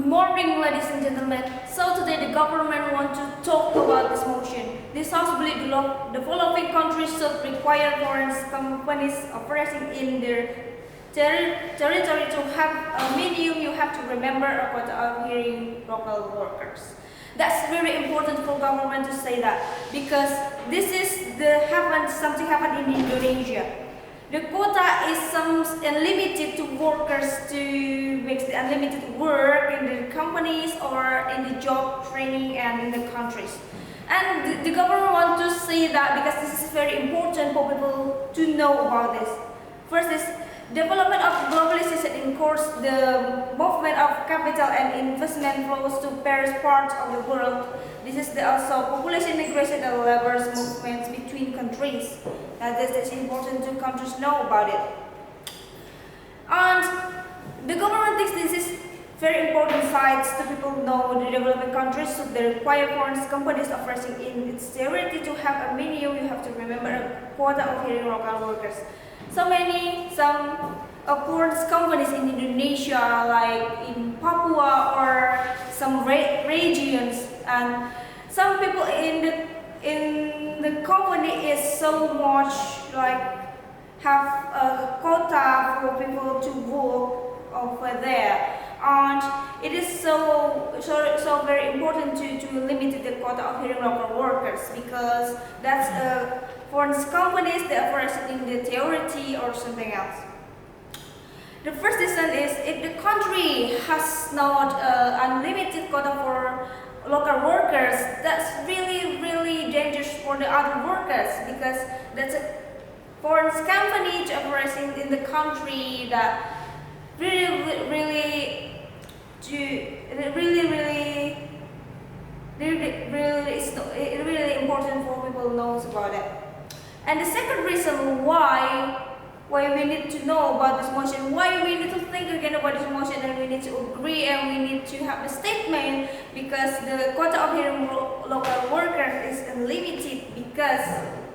morning, ladies and gentlemen. So today the government wants to talk about this motion. This House believes the developing countries should require foreign companies operating in their territory to have a minimum. You have to remember about hiring local workers. That's very important for government to say that, because this is something happened in Indonesia. The quota is some unlimited to workers to make the unlimited work in the companies or in the job training and in the countries. And the government wants to say that because this is very important for people to know about this. First is development of globalization encourages the movement of capital and investment flows to various parts of the world. This is also population migration and labor movements between countries. This is important to countries know about it. And the government thinks this is very important sites to people know the developing countries, so they require foreign companies operating in its territory to have a minimum. You have to remember a quota of hiring local workers. Some foreign companies in Indonesia, like in Papua or some regions, and some people in the company is so much like have a quota for people to work over there, and it is so very important to limit the quota of hiring local workers, because that's foreign companies that operate in the territory or something else. The first reason is if the country has not unlimited quota for local workers, that's really dangerous for the other workers, because that's a foreign company to operate in the country that really important for people knows about it. And the second reason why we need to know about this motion, why we need to think again about this motion, and we need to agree and we need to have a statement, because the quota of hiring local workers is unlimited, because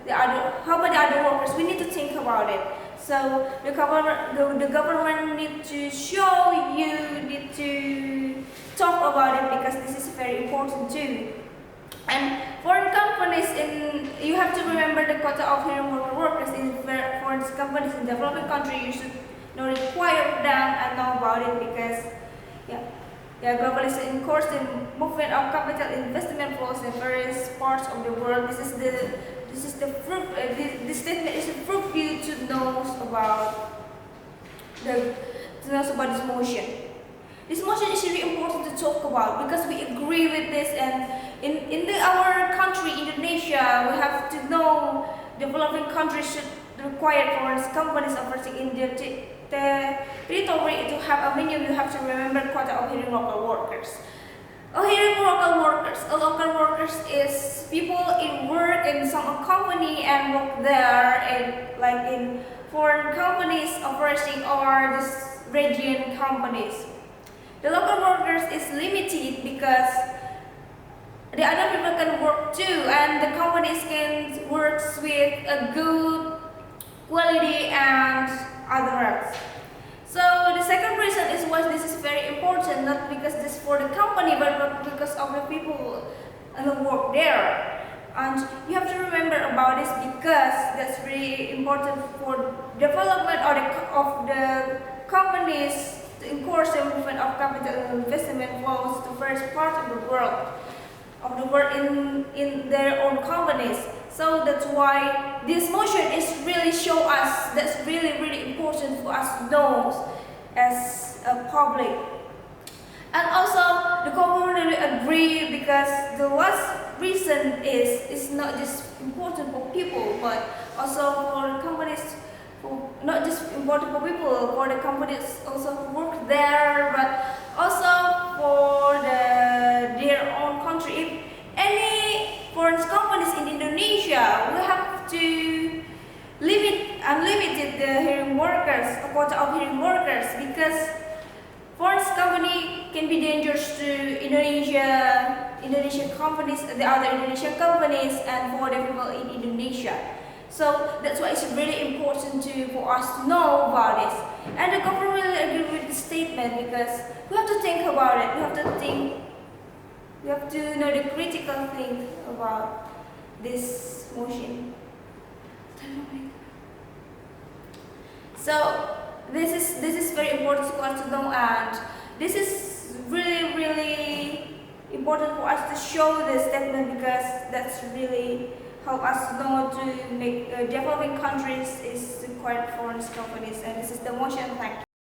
how about the other workers? We need to think about it. So the government need to show you, need to talk about it, because this is very important too. And foreign companies you have to remember the quota of hiring workers in foreign companies in developing countries. You should require them and know about it, because globalization encourages the movement of capital investment flows in various parts of the world. This is the proof. This statement is a proof for you to know about this motion. This motion is really important to talk about, because we agree with this, and in our country, Indonesia, we have to know developing countries should require foreign companies operating in their territory to have a minimum. You have to remember quota of hiring local workers. Hiring local workers is people in work in some company and work there, and like in foreign companies operating or this region companies. The local workers is limited because the other people can work too, and the companies can work with a good quality and others. So the second reason is why this is very important, not because this for the company, but because of the people who work there. And you have to remember about this, because that's really important for development of the companies, to encourage the movement of capital and investment flows to various parts of the world in their own companies. So that's why this motion is really show us that's really important for us to know as a public. And also the government really agree, because the last reason is it's not just important for people, but also for companies. Not just important for people, for the companies also who work there, but also for their own country. If any foreign companies in Indonesia, we have to unlimited the hiring workers, a quota of hiring workers, because foreign company can be dangerous to Indonesian companies, the other Indonesian companies, and for the people in Indonesia. So that's why it's really important for us to know about this. And the government will agree with the statement because we have to think about it. We have to know the critical thing about this motion. So this is very important for us to know, and this is really important for us to show this statement because that's really help us to know to make developing countries is required foreign companies, and this is the motion. Thank you.